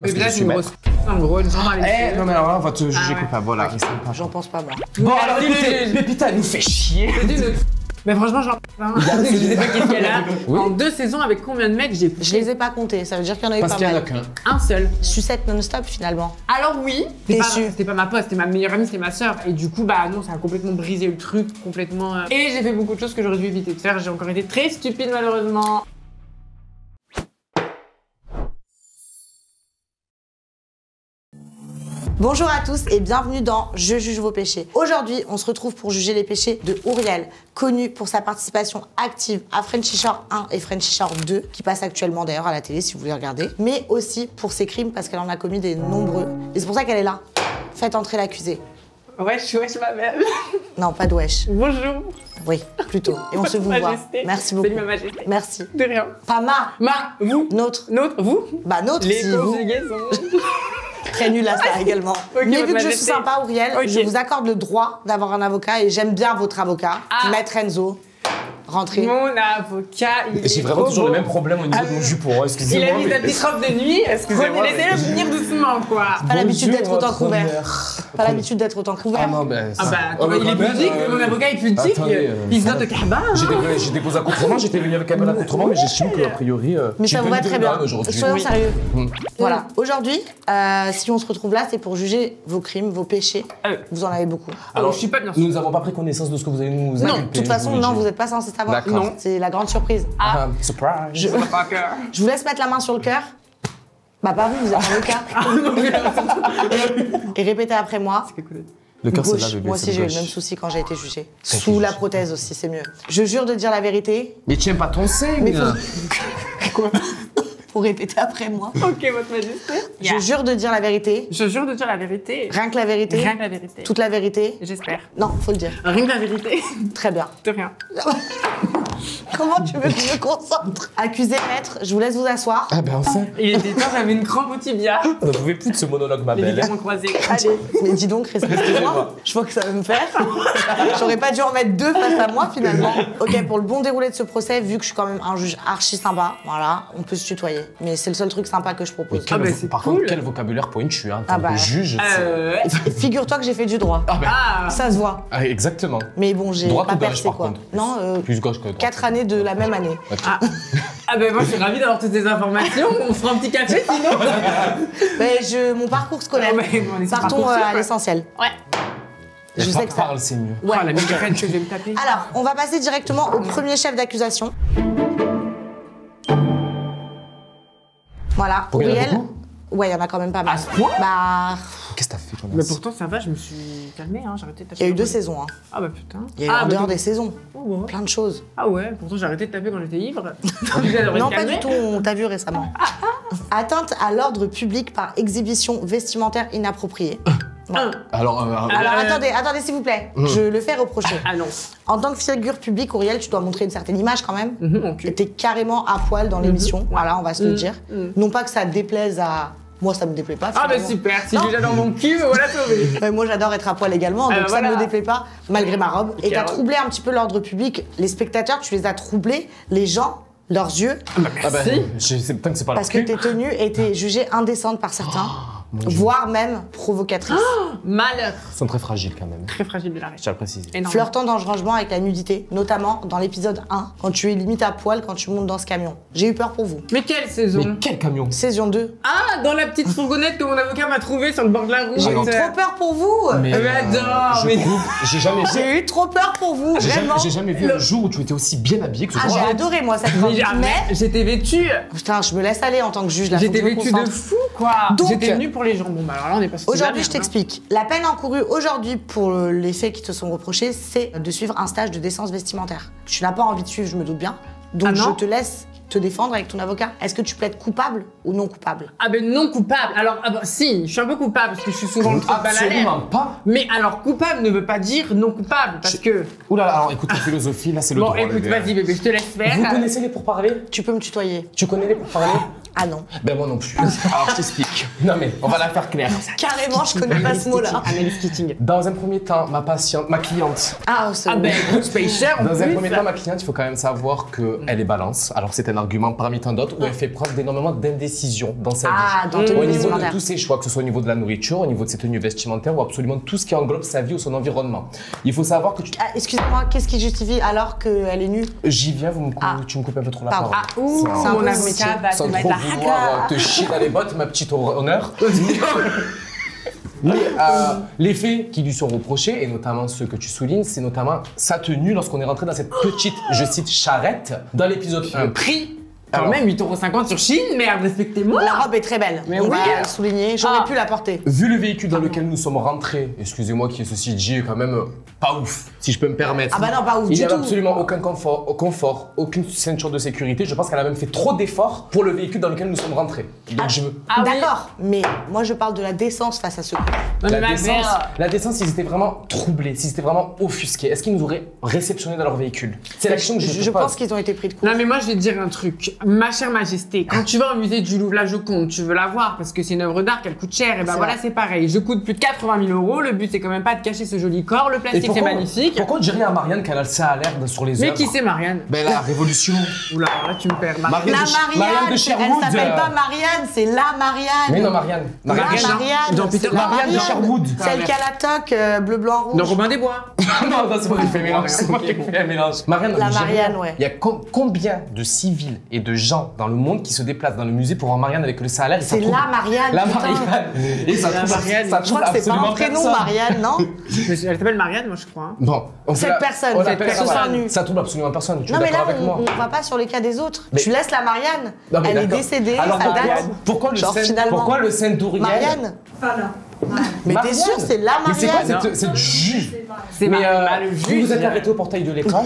Mais là, c'est une grosse. En gros, une chambre non, mais alors là, on va te juger coupable. Voilà, J'en pense pas, moi. Bon, alors écoutez, Pépita, elle nous fait chier. Mais franchement, j'en parle pas. Je sais pas qu'est-ce qu'elle a. En 2 saisons, avec combien de mecs j'ai Je les ai pas comptés, ça veut dire qu'il y en a eu pas mal. Parce qu'il y en a qu'un. Un seul. Sucette non-stop finalement. Alors oui, c'était pas ma pote, c'était ma meilleure amie, c'était ma sœur. Et du coup, bah non, ça a complètement brisé le truc, complètement. Et j'ai fait beaucoup de choses que j'aurais dû éviter de faire. J'ai encore été très stupide malheureusement. Bonjour à tous et bienvenue dans Je juge vos péchés. Aujourd'hui, on se retrouve pour juger les péchés de Ouriel, connu pour sa participation active à Frenchy Shore 1 et Frenchy Shore 2, qui passe actuellement d'ailleurs à la télé si vous voulez regarder, mais aussi pour ses crimes parce qu'elle en a commis des nombreux. Et c'est pour ça qu'elle est là. Faites entrer l'accusé. Wesh, ma belle. Non, pas de wesh. Bonjour. Oui, plutôt. Et on se vous voit. Merci beaucoup. Salut ma majesté. Merci. De rien. Pas ma. Vous. Notre. Vous. Bah notre, Les si vous. conjugaisons. Très nul à ça également. Okay, mais vu que majesté. je suis sympa, Ouriel, je vous accorde le droit d'avoir un avocat et j'aime bien votre avocat, Maître Enzo. Rentrez. Mon avocat, il est J'ai vraiment toujours le même problème au niveau de mon jupon, excusez-moi. Il a mis sa petite robe de nuit, excusez-moi. Laissez-le venir doucement, quoi. Pas l'habitude d'être autant couvert. Pas l'habitude d'être autant couvert. Ah non, ben. Ah bah, il est pudique, mon avocat est pudique. Il se note de Kahba. J'ai déposé un contre-main, j'étais venu avec un contre-main, mais j'estime qu'a priori. Mais ça vous va très bien. Soyons sérieux. Mm. Voilà. Aujourd'hui, si on se retrouve là, c'est pour juger vos crimes, vos péchés. Vous en avez beaucoup. Alors, je suis pas bien sûr. Nous n'avons pas pris connaissance de ce que vous allez nous inculper. Non, de toute façon, non, vous n'êtes pas censé savoir. Non. C'est la grande surprise. Ah, surprise. Je vous laisse mettre la main sur le cœur. Bah pas vous êtes avocat. Et répétez après moi. Le cœur, c'est là, bébé. Moi aussi, j'ai eu le même souci quand j'ai été jugée. Sous la prothèse aussi, c'est mieux. Je jure de dire la vérité. Mais tiens pas ton seigne. Quoi? Faut répéter après moi. Ok, votre majesté. Je jure de dire la vérité. Je jure de dire la vérité. Rien que la vérité. Rien que la vérité. Toute la vérité. J'espère. Non, faut le dire. Rien que la vérité. Très bien. De rien. Comment tu veux que je me concentre? Accusé, maître, je vous laisse vous asseoir. Ah ben enfin. Il était temps, j'avais une crampe au tibia. On ne pouvait plus de ce monologue, ma Les belle. ligaments croisés. Allez, mais dis donc, respectez-moi. Je vois que ça va me faire. J'aurais pas dû en mettre 2 face à moi finalement. Ok, pour le bon déroulé de ce procès, vu que je suis quand même un juge archi sympa, voilà, on peut se tutoyer. Mais c'est le seul truc sympa que je propose. Par contre, quel vocabulaire pointu, hein, en tant que juge. Figure-toi que j'ai fait du droit. Ça se voit. Ah, exactement. Mais bon, j'ai droite pas ou gauche, percé par quoi. contre. Non, plus gauche que droite. 4 années de la même année. Ah ben moi je suis ravie d'avoir toutes ces informations. On fera un petit café sinon. Mais mon parcours scolaire. Partons à l'essentiel. Ouais. Je sais que ça parle, c'est mieux. Ouais. La migraine que je vais me taper. Alors, on va passer directement au premier chef d'accusation. Voilà, Ouriel. Ouais, il y en a quand même pas mal. À ce point? Bah. Qu'est-ce que t'as fait, ton Mais pourtant ça va, je me suis calmée, hein, j'ai arrêté de taper. Il y a eu 2 saisons, hein. Ah bah putain. Il y a eu en dehors des saisons. Oh, ouais. Plein de choses. Ah ouais, pourtant j'ai arrêté de taper quand j'étais ivre. Non, pas du tout, on t'a vu récemment. Atteinte à l'ordre public par exhibition vestimentaire inappropriée. Ouais. Alors, attendez, s'il vous plaît. Je le fais reprocher. Ah non. En tant que figure publique, Ouriel, tu dois montrer une certaine image quand même. Okay. T'es carrément à poil dans l'émission. Voilà, on va se le dire. Non pas que ça déplaise à... Moi, ça me déplaît pas. Ah bah super, si j'ai dans mon cul, me voilà sauvé. Moi, j'adore être à poil également, donc ça ne me déplaît pas, malgré ma robe. Et t'as troublé un petit peu l'ordre public. Les spectateurs, tu les as troublés. Les gens, leurs yeux. Merci. Tant que c'est pas parce que tes tenues étaient jugées indécentes par certains. Voire même provocatrices. Malheur. Ils sont très fragiles quand même. Très fragiles de l'arrêt. Je tiens à le préciser. Flirtant dangereusement avec la nudité, notamment dans l'épisode 1, quand tu es limite à poil quand tu montes dans ce camion. J'ai eu peur pour vous. Mais quelle saison? Mais quel camion? Saison 2. Ah, dans la petite fourgonnette que mon avocat m'a trouvée sur le bord de la route. J'ai eu trop peur pour vous. Mais attends, mais... J'ai eu trop peur pour vous, vraiment. J'ai jamais vu un jour où tu étais aussi bien habillée que ce jour. J'ai adoré moi cette robe. Mais j'étais vêtue. Putain, je me laisse aller en tant que juge là. J'étais vêtue de fou quoi. Donc, j'étais venue pour les gens. Bon bah alors là on est pas. Aujourd'hui je t'explique. La peine encourue aujourd'hui pour les faits qui te sont reprochés, c'est de suivre un stage de décence vestimentaire. Tu n'as pas envie de suivre, je me doute bien. Donc je te laisse te défendre avec ton avocat. Est-ce que tu plaides coupable ou non coupable? Ah ben non coupable. Alors si, je suis un peu coupable parce que je suis souvent le truc banal. Absolument pas. Mais alors coupable ne veut pas dire non coupable parce que. Oula, alors écoute la philosophie, là c'est le droit. Bon écoute, vas-y bébé, je te laisse faire. Vous connaissez les pourparlers? Tu peux me tutoyer. Tu connais les pourparlers? Ah non. Ben moi non plus. Alors je t'explique. Non mais on va la faire claire. Carrément, je connais pas ce mot-là. Analyse kitting. Dans un premier temps, ma cliente. Ah, c'est Ah bon. ben, c'est pas cher en Dans un plus. premier temps, ma cliente, il faut quand même savoir qu'elle est balance. Alors c'est un argument parmi tant d'autres où elle fait preuve d'énormément d'indécision dans sa vie. Ah, dans ton Au niveau de vestimentaire. tous ses choix, que ce soit au niveau de la nourriture, au niveau de ses tenues vestimentaires ou absolument tout ce qui englobe sa vie ou son environnement. Il faut savoir que tu... Ah, excusez-moi, qu'est-ce qui justifie alors qu'elle est nue? J'y viens, tu me coupes un peu trop la Pardon. parole. Ah, ouh, C'est un mon peu avocat va te Sans mettre trop la vouloir te chier dans les bottes, ma petite honneur. Mais les faits qui lui sont reprochés, et notamment ceux que tu soulignes, c'est notamment sa tenue lorsqu'on est rentré dans cette petite, je cite, charrette, dans l'épisode 1. Prix quand Alors. même 8,50 € sur Chine, merde, respectez-moi. La robe est très belle. Mais on oui. va le souligner. J'aurais Ah. pu la porter. Vu le véhicule dans lequel nous sommes rentrés, excusez-moi qui est ceci dit, quand même pas ouf, si je peux me permettre. Ah bah non, pas ouf Il du n'y a tout. absolument aucun confort, aucune ceinture de sécurité. Je pense qu'elle a même fait trop d'efforts pour le véhicule dans lequel nous sommes rentrés. Donc je veux... Ah oui. D'accord, mais moi je parle de la décence face à ce coup. Non, mais La ma décence, mère. la décence, s'ils étaient vraiment troublés, s'ils étaient vraiment offusqués, est-ce qu'ils nous auraient réceptionnés dans leur véhicule? C'est la question que je te Je pose. pense qu'ils ont été pris de court. Non mais moi je vais te dire un truc, ma chère majesté, quand tu vas au musée du Louvre la Joconde, tu veux la voir parce que c'est une œuvre d'art, qu'elle coûte cher, et ben C'est voilà vrai. c'est pareil, je coûte plus de 80 000 €, le but c'est quand même pas de cacher ce joli corps, le Et plastique c'est magnifique. Pourquoi on dirait à Marianne qu'elle a ça à l'air sur les Mais œuvres? qui c'est Marianne? Ben la révolution. Oula, là tu me perds. Marianne La de Marianne, de elle Sherwood. s'appelle pas Marianne, c'est la Marianne. Mais non, Marianne. La Marianne, Marianne, dans Peter c'est la Pan. Marianne de Sherwood. Celle qui a la toque bleu, blanc, rouge. Non, Robin des Bois. Non, c'est moi qui fais un mélange. C'est moi qui fais un mélange. Marianne, La Algérienne. Marianne, ouais. Il y a combien de civils et de gens dans le monde qui se déplacent dans le musée pour voir Marianne avec le salaire? C'est la Marianne. La putain. Marianne. Et ça La trouve, Marianne. ça Je crois trouve que c'est pas absolument un prénom, personne. Marianne, non? Elle s'appelle Marianne, moi je crois. hein. Bon, on fait Cette la- personne, on cette l'appelle personne Marianne. nue. Ça trouve absolument personne. Tu Non es mais là, d'accord avec moi? on va pas sur les cas des autres. Mais- Tu laisses la Marianne. Non, mais Elle est d'accord. décédée, Alors, ça date. Genre, finalement. pourquoi le Saint d'Ouriel? Marianne. Voilà. Mais t'es Marianne. sûr, c'est la Mais c'est Marianne. quoi cette jus? C'est Mais le vous juge. vous êtes arrêté au portail de l'école.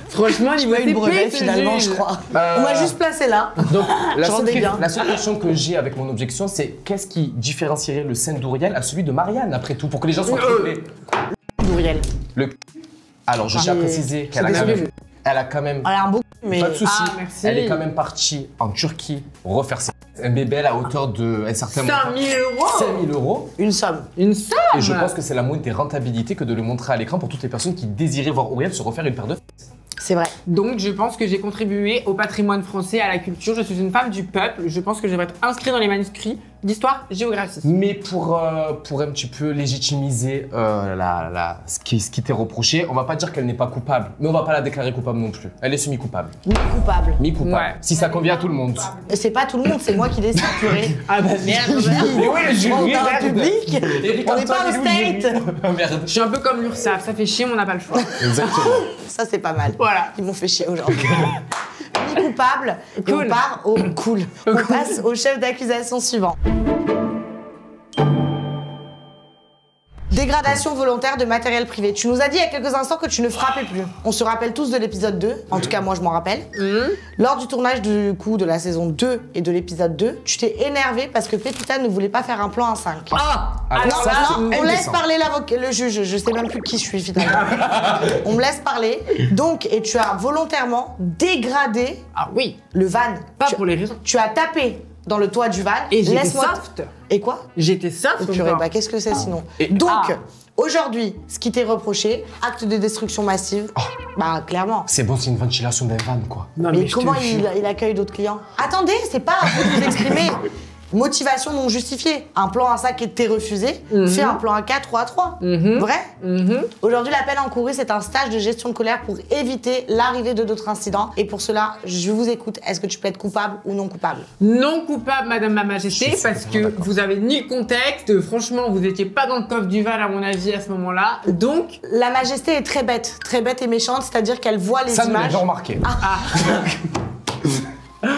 Franchement, niveau Pas eu le brevet TP, finalement, je crois. On m'a juste placé là. Donc, la J'en seule, ai bien. la seule question que j'ai avec mon objection, c'est qu'est-ce qui différencierait le Saint d'Ouriel à celui de Marianne, après tout, pour que les gens soient troublés? Douriel. Le... Alors, je tiens à Ah, préciser qu'elle a, c'est quand désolé. même- elle a quand même Elle a un beau cul, mais. pas de soucis. Ah, merci. Elle est quand même partie en Turquie refaire ses... un bébé à hauteur de un certain 5 000 €. 5 000 €. Une somme. Une somme. Et je pense que c'est la moindre des rentabilités que de le montrer à l'écran pour toutes les personnes qui désiraient voir Auriel se refaire une paire de... C'est vrai. Donc je pense que j'ai contribué au patrimoine français, à la culture. Je suis une femme du peuple. Je pense que je devrais être inscrite dans les manuscrits d'histoire, géographie. Mais pour un petit peu légitimiser ce qui t'est reproché, on va pas dire qu'elle n'est pas coupable, mais on va pas la déclarer coupable non plus. Elle est semi-coupable. Ni coupable. Mi-coupable. Ouais. Si ça convient à tout le monde. C'est pas tout le monde, c'est moi qui décide, purée. Ah bah merde. Mais oui, le jury, On est en merde. public. Eric On n'est pas Antoine, au il est où, le state. jury? Oh, merde. Je suis un peu comme l'URSSAF, ça fait chier, mais on n'a pas le choix. Exactement. Ça, c'est pas mal. Voilà. Ils m'ont fait chier aujourd'hui. Ni coupable. Et Cool. on part au cool. On passe au chef d'accusation suivant. Dégradation volontaire de matériel privé. Tu nous as dit il y a quelques instants que tu ne frappais plus. On se rappelle tous de l'épisode 2. En tout cas, moi, je m'en rappelle. Lors du tournage du coup de la saison 2 et de l'épisode 2, tu t'es énervé parce que Pépita ne voulait pas faire un plan à 5. Ah. Alors ça, là, c'est Non, on laisse indécent. parler l'avocat, le juge, je sais même plus qui je suis finalement. On me laisse parler. Donc, et tu as volontairement dégradé Ah oui. le van. Pas Tu- pour les raisons. Tu as tapé dans le toit du van. Et j'étais Laisse-moi- soft. Et quoi? J'étais soft. Purée, encore. bah qu'est-ce que c'est sinon? Et- Donc, Ah. aujourd'hui, ce qui t'est reproché, acte de destruction massive, bah clairement. C'est bon, c'est une ventilation d'un van, quoi. Non, Mais je comment te jure. il accueille d'autres clients? Attendez, c'est pas à vous de vous exprimer. Motivation non justifiée. Un plan à 5 t'est refusé, fais un plan à 4 ou à 3. Vrai? Aujourd'hui, la peine encourue, c'est un stage de gestion de colère pour éviter l'arrivée de d'autres incidents. Et pour cela, je vous écoute. Est-ce que tu peux être coupable ou non coupable? Non coupable, Madame ma Majesté, Je suis parce que totalement d'accord. vous avez ni le contexte. Franchement, vous n'étiez pas dans le coffre du Val à mon avis à ce moment-là. Donc, La majesté est très bête et méchante, c'est-à-dire qu'elle voit les Ça, nous images. l'avons remarqué.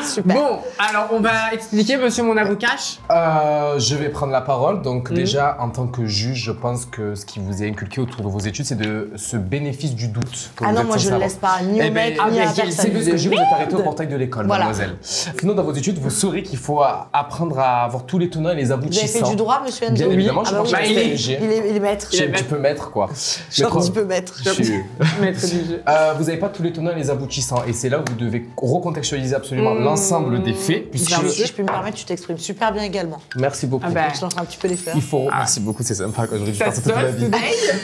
Super. bon, alors on va expliquer, monsieur mon avocat. Je vais prendre la parole. Donc déjà, en tant que juge, je pense que ce qui vous est inculqué autour de vos études, c'est de ce bénéfice du doute. que Ah vous non, êtes moi je censé le avoir. laisse pas, ni au Eh ben, mec, ni mais à c'est personne. C'est parce que je vous êtes arrêté au portail de l'école, Voilà. mademoiselle. Sinon, dans vos études, vous saurez qu'il faut apprendre à avoir tous les tenants et les Vous avez aboutissants. fait du droit, monsieur Enzo? Bien évidemment, je Ah bah pense oui. que Bah, il est- j'ai. Il est maître. Il est Tu maître. peux mettre, quoi. Genre, Mais tu peux mettre. je suis- Maître du jeu. Vous n'avez pas tous les tenants et les aboutissants. Et c'est là où vous devez recontextualiser absolument l'ensemble des faits. Puisque Si je peux me permettre, tu t'exprimes super bien également. Merci beaucoup. Ah bah. Je lance un petit peu les fleurs. Il faut. Merci beaucoup, c'est sympa quand je réfléchis Ça à ça toute la sonne, vie.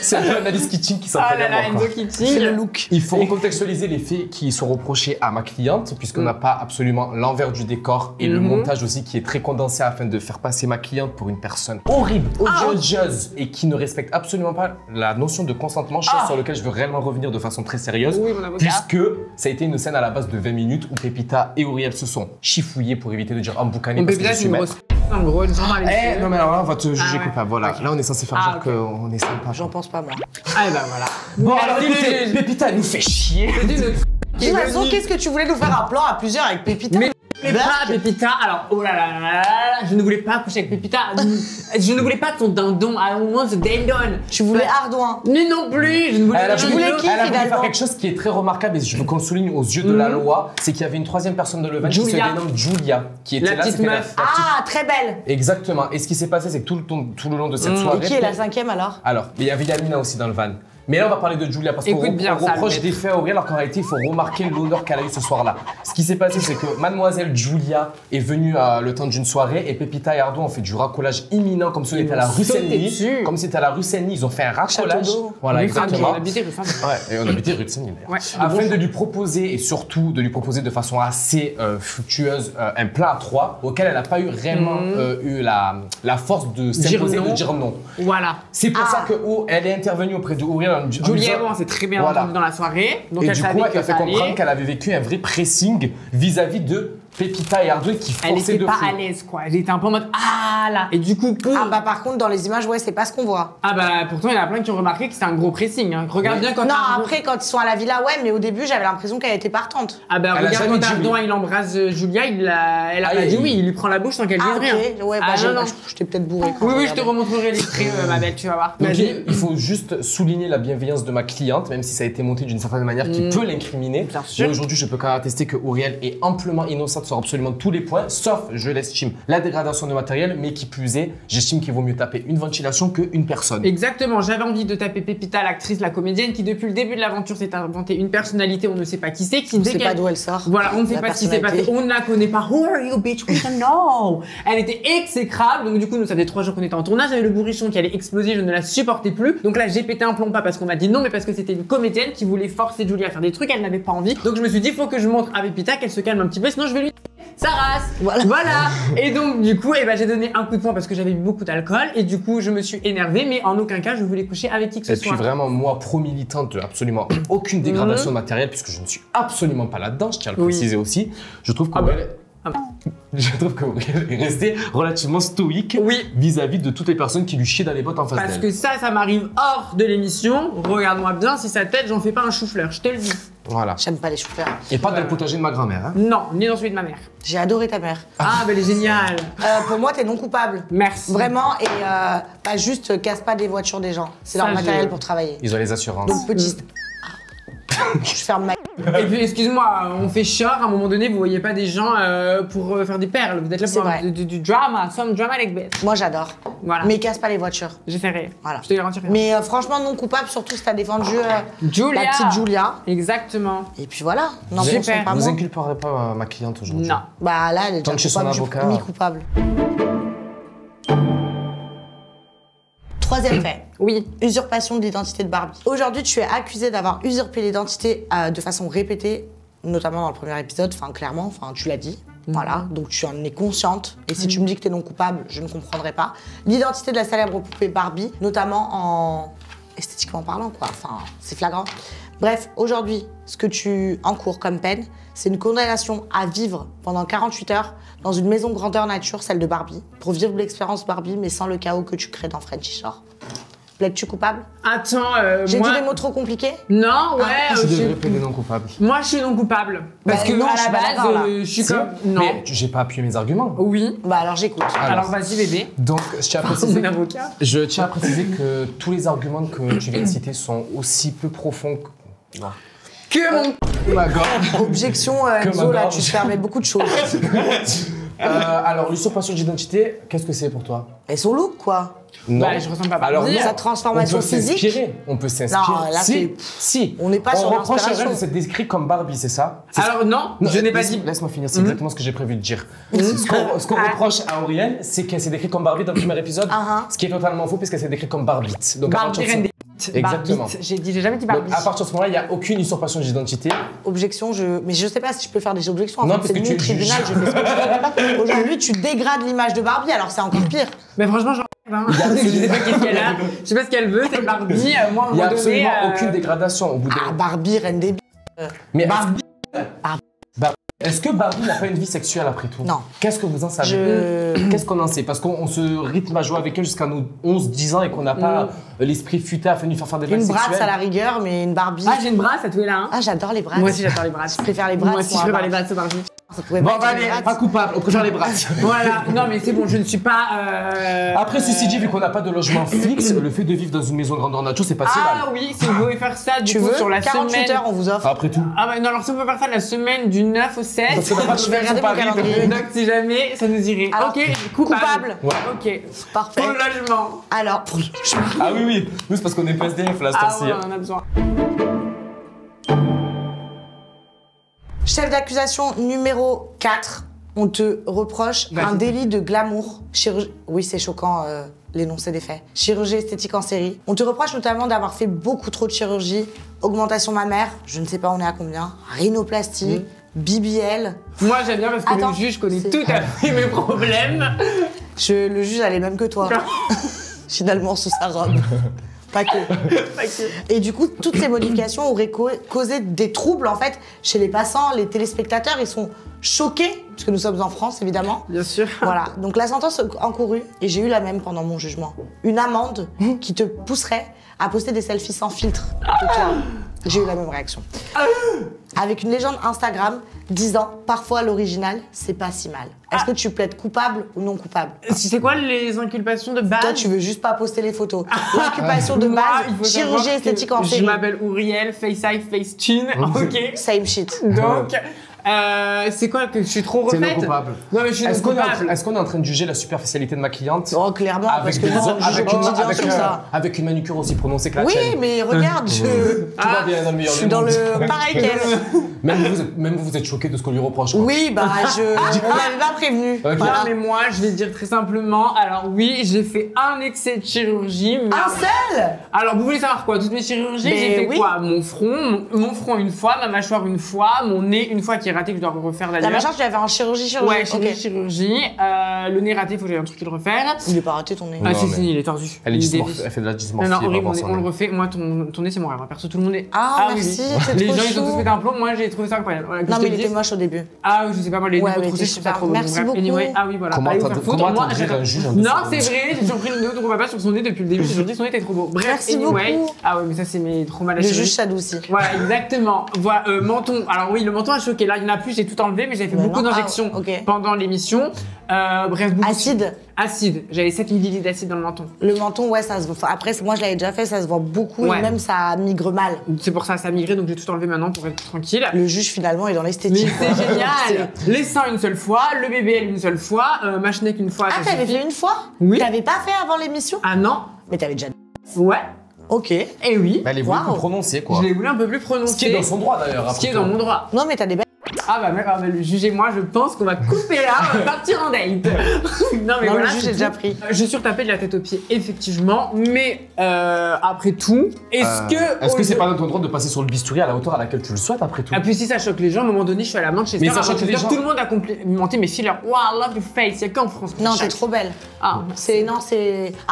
C'est un peu Analyse Kitchen qui Ah s'appelle là là, à moi, Enzo quoi. C'est le Kitting. look. Il faut recontextualiser les faits qui sont reprochés à ma cliente, puisqu'on n'a pas absolument l'envers du décor et le montage aussi qui est très condensé afin de faire passer ma cliente pour une personne horrible, odieuse et qui ne respecte absolument pas la notion de consentement, chose sur laquelle je veux réellement revenir de façon très sérieuse, Oui, mon avocat. puisque ça a été une scène à la base de 20 minutes où Pépita et Auriel se sont chifouillés pour éviter de dire emboucané Mon parce que bébé, je c'est suis une maître. grosse. En gros, une jambe avec les Eh, cheveux. non mais alors là, on va te juger ouais. coupable, voilà. Ok. Là, on est censé faire Ah, genre ok. qu'on est sympa. J'en pense pas, moi. Ah, et bah voilà. Bon, alors Merci, écoutez, Gégé. Pépita, elle nous fait chier. C'est une- De toute façon, qu'est-ce que tu voulais nous faire un plan à plusieurs avec Pépita? Mais je voulais pas Pépita, alors oh là là là là là, je ne voulais pas coucher avec Pépita, je ne voulais pas ton dindon, I don't want the dindon. Tu voulais Ardouin. Mais non plus, je ne voulais Elle a pas. Tu voulu, voulais qui, elle a voulu finalement faire quelque chose qui est très remarquable et je veux qu'on le souligne aux yeux de la loi, c'est qu'il y avait une troisième personne de Levain qui se Julia. dénomme Julia, qui était La là. petite c'était meuf. Ah, très belle. Exactement. Et ce qui s'est passé, c'est que tout le long de cette Et soirée. qui est la cinquième alors? Alors, il y avait Yamina aussi dans le van. Mais là, on va parler de Julia parce qu'on Écoute bien, ça, reproche le des faits à Auriel, alors qu'en réalité, il faut remarquer l'honneur qu'elle a eu ce soir-là. Ce qui s'est passé, c'est que mademoiselle Julia est venue le temps d'une soirée et Pépita et Ardo ont fait du racolage imminent comme si on était à la rue sauté Saint-Denis. dessus. Comme si c'était à la rue Saint-Denis, ils ont fait un racolage. Château d'eau. Voilà, Rue Saint-Denis, exactement. on habitait rue Saint-Denis. Ouais, et on habitait rue de Saint-Denis d'ailleurs. Ouais. Afin de lui proposer et surtout de lui proposer de façon assez fructueuse un plan à trois auquel elle n'a pas eu réellement eu la force de s'imposer, non. de dire non. Voilà. C'est pour Ah. ça que elle est intervenue auprès de Auriel en lui Julia et disant- moi, on s'est très bien Voilà. entendu dans la soirée, donc et elle du coup, savait elle que t'a fait ça comprendre allait. qu'elle avait vécu un vrai pressing vis-à-vis de Pépita et Ardouin qui Elle forçaient était de pas fou. à l'aise, quoi. Elle était un peu en mode ah là. Et du coup, boum. Ah bah par contre, dans les images, ouais, c'est pas ce qu'on voit. Ah bah pourtant, il y en a plein qui ont remarqué que c'était un gros pressing. Hein. Regarde bien quand Non, Ardouin- après, quand ils sont à la villa, ouais, mais au début, j'avais l'impression qu'elle était partante. Ah bah Elle a regarde jamais quand dit Ardouin oui. il embrasse Julia, elle a Ah, pas dit il- oui, il lui prend la bouche sans qu'elle dise Ah, rien. ok, ouais, bah, Ah, non, non. j'étais peut-être bourrée. quand Oui, oui, je te regardais. remontrerai l'extrait, ma belle, tu vas voir. Donc, Vas-y. il faut juste souligner la bienveillance de ma cliente, même si ça a été monté d'une certaine manière qui peut l'incriminer. Bien sûr. Mais aujourd'hui, je peux quand même attester que Auriel est amplement innocente sur absolument tous les points, sauf, je l'estime, la dégradation de matériel, mais qui plus est, j'estime qu'il vaut mieux taper une ventilation qu'une personne. Exactement, j'avais envie de taper Pépita, l'actrice, la comédienne, qui depuis le début de l'aventure s'est inventée une personnalité, on ne sait pas qui c'est, qui On dès sait qu'elle- pas d'où elle sort. Voilà, on ne sait La pas ce qui s'est passé, personnalité. on ne la connaît pas. Who are you, bitch? We don't know. Elle était exécrable, donc du coup, nous, ça faisait 3 jours qu'on était en tournage, j'avais le bourrichon qui allait exploser, je ne la supportais plus. Donc là, j'ai pété un plomb, pas parce qu'on m'a dit non, mais parce que c'était une comédienne qui voulait forcer Julie à faire des trucs, elle n'avait pas envie. Donc je me suis dit, faut que je montre à Pépita qu'elle se calme un petit peu, sinon je vais lui sa race. Voilà. Et donc du coup, eh ben, j'ai donné un coup de poing parce que j'avais bu beaucoup d'alcool et du coup, je me suis énervée, mais en aucun cas, je voulais coucher avec qui que ce Et puis soit. vraiment, moi, pro-militante de absolument aucune dégradation de matériel, puisque je ne suis absolument pas là-dedans, je tiens à le Oui. préciser aussi, je trouve Ah bah. qu'Auriel Ah bah. je trouve qu'Auriel est resté relativement stoïque Oui. vis-à-vis de toutes les personnes qui lui chient dans les bottes en face Parce d'elle. que ça m'arrive hors de l'émission. Regarde-moi bien, si sa tête, j'en fais pas un chou-fleur, je te le dis. Voilà. J'aime pas les chou-fleurs. Et pas dans le potager de ma grand-mère. Hein. Non, ni dans celui de ma mère. J'ai adoré ta mère. Ah, bah elle est géniale. Pour moi, t'es non coupable. Merci. Vraiment, et pas juste casse pas des voitures des gens. C'est leur Ça, matériel je- pour travailler. Ils ont les assurances. Donc petit. Je ferme ma. Et puis, excuse-moi, on fait short, à un moment donné, vous voyez pas des gens pour faire des perles. Vous êtes là C'est pour vrai. du drama, some drama like this. Moi, j'adore. Voilà. Mais casse pas les voitures. J'essaierai. Voilà. Je te garantis rien. Mais franchement, non coupable, surtout si t'as défendu Julia. la petite Julia. Exactement. Et puis voilà. Non, Vous, mais on sent pas vous moi. inculperez pas ma cliente aujourd'hui. Non. Bah là, elle est Tant que déjà chez son coupable, avocat. mi-coupable. Troisième fait. Oui. Usurpation de l'identité de Barbie. Aujourd'hui, tu es accusée d'avoir usurpé l'identité de façon répétée, notamment dans le premier épisode, enfin clairement, enfin tu l'as dit. Voilà, donc tu en es consciente. Et si tu me dis que tu es non coupable, je ne comprendrai pas. L'identité de la célèbre poupée Barbie, notamment en esthétiquement parlant, quoi. Enfin, c'est flagrant. Bref, aujourd'hui, ce que tu encours comme peine, c'est une condamnation à vivre pendant 48 heures dans une maison grandeur nature, celle de Barbie, pour vivre l'expérience Barbie, mais sans le chaos que tu crées dans Frenchy Shore. Plaides-tu coupable? Attends, J'ai moi... dit des mots trop compliqués? Non, ouais. Tu je- devrais plaider non coupable. Moi, je suis non coupable. Parce Bah, que non, à je suis la pas d'accord, là. base, je suis Si. comme... Non. Mais j'ai pas appuyé mes arguments. Oui. Bah alors j'écoute. Alors vas-y, bébé. Donc, je tiens à préciser. Mon avocat. Je tiens à préciser que tous les arguments que tu viens de citer sont aussi peu profonds que. Non. Que mon... Ma gorge. Objection, Que Enzo, ma là, gorge. tu te permets beaucoup de choses. Alors, l'usurpation d'identité, qu'est-ce que c'est pour toi? Et son look, quoi. Non. Bah, je ressemble pas à Alors, Barbie. non. Sa transformation On peut physique. s'inspirer. On peut s'inspirer. Non, là, si. On n'est pas sur On reproche à l'inspiration. elle de s'être décrit comme Barbie, c'est ça? C'est Alors non, je n'ai pas dit. Laisse-moi finir, c'est exactement ce que j'ai prévu de dire. Ce qu'on reproche à Auriel, c'est qu'elle s'est décrite comme Barbie dans le premier épisode, ce qui est totalement faux puisqu'elle s'est décrite comme Barbie. Donc, à Barbie partir de ce- reine des Exactement. Barbie. J'ai jamais dit Donc, Barbie. à partir de ce moment-là, il n'y a aucune usurpation d'identité. Objection, mais je sais pas si je peux faire des objections. En Non, fait, parce c'est que mon tu es le tribunal, juge. je fais ce que je veux. Aujourd'hui, tu dégrades l'image de Barbie, alors c'est encore pire. Mais franchement, j'en rêve, hein. Je sais pas qu'est-ce qu'elle a. Je sais pas ce qu'elle veut, c'est Barbie. Moi, à un Il n'y a moment donné. absolument aucune dégradation au bout de. Ah, Barbie, reine des Mais Barbie. est-ce que Barbie n'a pas une vie sexuelle après tout? Non. Qu'est-ce que vous en savez? Qu'est-ce qu'on en sait? Parce qu'on se rythme à jouer avec elle jusqu'à nos 11-10 ans et qu'on n'a pas l'esprit futé à lui faire des blagues Une brasse sexuelles. à la rigueur, mais une Barbie. Ah, j'ai une brasse, à toi là. Hein. Ah, j'adore les brasses. Moi aussi, j'adore les brasses. Je préfère les brasses. Moi aussi, je préfère les brasses au Barbie. Ça pouvait Bon, pas bah, être une allez, brasse. pas coupable, on préfère les bras. Voilà. Non, mais c'est bon, je ne suis pas. Après, ceci dit, vu qu'on n'a pas de logement fixe, le fait de vivre dans une maison grandeur nature, c'est pas si Ah mal. oui, si vous pouvez faire ça du Tu coup veux sur la 48 semaine. heures, on vous offre. Après tout. Ah bah non, alors si on peut faire ça la semaine du 9 au 16. Parce qu'on n'a pas de Je vais regarder mon Paris, calendrier. Donc si jamais ça nous irait. Alors, ok, coupable. coupable. Ok. Parfait. Pour le logement. Alors, Ah oui, oui. Nous, c'est parce qu'on est pas SDF là, Ah ce ouais, temps-ci. on en a besoin. chef d'accusation numéro 4. On te reproche Vas-y. un délit de glamour. Oui, c'est choquant l'énoncé des faits. Chirurgie esthétique en série. On te reproche notamment d'avoir fait beaucoup trop de chirurgie. Augmentation mammaire, je ne sais pas on est à combien. Rhinoplastie, BBL. Moi j'aime bien parce que Attends, le juge connaît c'est- tout à fait mes problèmes. Le juge a les mêmes que toi. Finalement, sous sa robe. Pas que. Et du coup, toutes ces modifications auraient causé des troubles, en fait, chez les passants, les téléspectateurs. Ils sont choqués, parce que nous sommes en France, évidemment. Bien sûr. Voilà, donc la sentence encourue, et j'ai eu la même pendant mon jugement. Une amende qui te pousserait à poster des selfies sans filtre de toi. J'ai eu la même réaction. Avec une légende Instagram disant « Parfois l'original, c'est pas si mal ». Est-ce que tu plaides coupable ou non coupable? C'est quoi les inculpations de base? Toi, tu veux juste pas poster les photos. L'inculpation de Moi, base, il faut chirurgie savoir esthétique que en série. Je m'appelle Ouriel, Face Eye, Face Chin. Ok. Same shit. Donc, c'est quoi que je suis trop C'est refaite? non coupable. Non mais je suis non coupable. Est-ce qu'on est en train de juger la superficialité de ma cliente? Oh, clairement, parce que des non, hommes- je juge au quotidien sur ça. avec une manucure aussi prononcée que la Oui, tienne. mais regarde, Tout va bien dans le je meilleur suis des dans mondes. le pareil qu'elle. Même vous êtes choqués de ce qu'on lui reproche. Quoi. Oui, bah, on m'avait pas prévenu. Ok. Voilà. Non mais moi, je vais dire très simplement, alors oui, j'ai fait un excès de chirurgie, mais... Un seul? Alors, vous voulez savoir quoi? Toutes mes chirurgies, Mais j'ai fait oui. quoi? Mon front une fois, ma mâchoire une fois, mon nez une fois qui est raté, que je dois refaire La d'ailleurs. mâchoire, tu l'avais en chirurgie. Ouais, Ok. chirurgie. Le nez raté, faut que j'aille un truc qui le refaire. Il est pas raté ton nez. Non, Ah si, mais- si, il est tordu. Elle, est Il dysmorph- dévisse. elle fait de la dysmorphie. Non, non, elle va horrible, voir on son le nez. refait. Moi, ton nez, c'est mon rêve. hein. Perso, tout le monde est. Ah, oui, merci, oui. c'est Les trop gens, ils ont tous chou. pété un plomb. Moi, j'ai trouvé ça incroyable. Voilà, que Non, je mais te il le était dise. moche au début. Ah oui, je sais pas, moi, les Ouais, nez mais retroussés, t'es je trouve ça super. trop beau. Merci Bref, beaucoup. anyway, ah oui, voilà. Comment Allez vous t'as- faire foutre. comment Moi, t'as j'adore. un juge en Non, dessous c'est vrai, j'ai toujours pris le nez de ton papa sur son nez depuis le début. J'ai toujours dit son nez était trop beau. Bref, Merci anyway. beaucoup. Ah ouais, mais ça, c'est mes traumas de la Le chirurgie. juge s'adoucit. Voilà, exactement. Voilà, menton. Alors oui, le menton a choqué. Là, il y en a plus, j'ai tout enlevé, mais j'avais fait Mais beaucoup non, d'injections ah, ok. pendant l'émission. Bref, beaucoup. Acide. Acide. J'avais 7 ml d'acide dans le menton. Le menton, ouais, ça se voit. Après, moi, je l'avais déjà fait, ça se voit beaucoup Ouais. et même ça migre mal. C'est pour ça, ça a migré, donc j'ai tout enlevé maintenant pour être tranquille. Le juge, finalement, est dans Mais l'esthétique. c'est génial. Les seins une seule fois, le BBL une seule fois, ma schneck une fois. Ah, ça t'avais suffit. fait une fois? Oui. T'avais pas fait avant l'émission? Ah non. Mais t'avais déjà. Ouais. Ok. Et oui. Elle est voulu Waouh. plus prononcée, quoi. Je l'ai voulu un peu plus prononcer. Ce qui est dans son droit d'ailleurs. Ce qui est après dans tout. mon droit. Non, mais t'as des belles. Ah bah mec, jugez-moi, je pense qu'on va couper là, on va partir en date. non mais Non, voilà, le juge c'est est déjà tout. pris. Je suis retapé de la tête aux pieds, effectivement, mais après tout, Est-ce que c'est pas dans ton droit de passer sur le bistouri à la hauteur à laquelle tu le souhaites après tout? Ah puis si ça choque les gens, à un moment donné, je suis à la main de chez Mais Star, ça choque les gens. tout le monde a complimenté mes fillers. Wow, I love your face, il y a qu'en France. Non, t'es trop belle. Ah. C'est.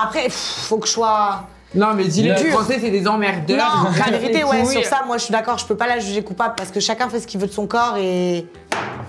Après, faut que je sois. Non mais dis-le, les Dur. Français c'est des emmerdeurs. Non, ils la cassent vérité, les ouais, couilles. sur ça, moi je suis d'accord, je peux pas la juger coupable parce que chacun fait ce qu'il veut de son corps et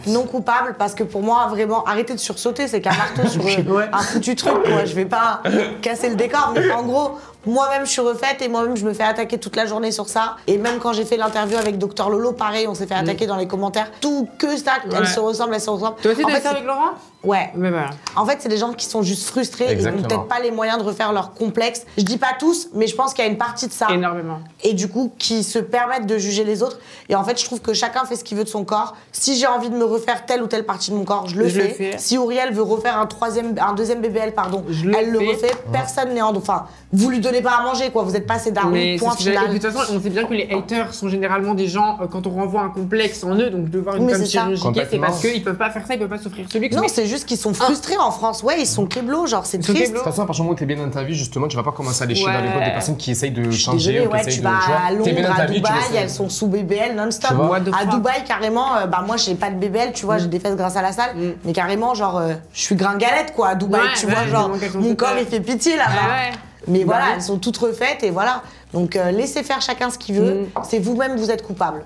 non coupable parce que pour moi, vraiment, arrêtez de sursauter, c'est qu'un marteau sur Ouais. un foutu truc, quoi. Je vais pas casser le décor, mais en gros, Moi-même, je suis refaite et moi-même, je me fais attaquer toute la journée sur ça. Et même quand j'ai fait l'interview avec Dr Lolo, pareil, on s'est fait attaquer dans les commentaires. Tout que ça, elle se ressemble, elle se ressemble. Toi aussi, En t'as fait, ça avec Laurent? Ouais. Mais voilà. En fait, c'est des gens qui sont juste frustrés et Exactement. n'ont peut-être pas les moyens de refaire leur complexe. Je dis pas tous, mais je pense qu'il y a une partie de ça. Énormément. Et du coup, qui se permettent de juger les autres. Et en fait, je trouve que chacun fait ce qu'il veut de son corps. Si j'ai envie de me refaire telle ou telle partie de mon corps, je le fais. Si Auriel veut refaire un deuxième BBL, pardon, elle le refait. Personne n'est en... Enfin, vous lui donnez pas à manger, quoi. Vous n'êtes pas assez d'armes, Mais point c'est ce que final. de toute façon, on sait bien que les haters sont généralement des gens, quand on renvoie un complexe en eux, donc de voir une Mais femme c'est ça. chirurgiquée, c'est Complètement. parce qu'ils peuvent pas faire ça, ils peuvent pas s'offrir ce luxe. Non, mais- c'est juste qu'ils sont frustrés en France. Ouais, ils sont kéblos, genre, c'est triste. De toute façon, à partir du moment où t'es bien dans ta vie, justement, tu vas pas commencer à lécher dans les Ouais. bottes des personnes qui essayent de changer Désolée, ou qui ouais, essayent tu de. vas à T'es bien Londres, dans ta à vie, tu Dubaï, le sais. elles sont sous BBL non-stop. Tu vois. What the À fuck. Dubaï, carrément, bah moi j'ai pas de BBL, tu vois, j'ai des fesses grâce à la salle, mais carrément, genre, je suis gringalette quoi à Dubaï, Ouais, tu ouais, vois, genre, donc elles sont mon toutes, corps il fait pitié là-bas. Ouais, ouais. Mais Bah voilà, oui. elles sont toutes refaites et voilà. Donc laissez faire chacun ce qu'il veut, c'est vous-même, vous êtes coupable.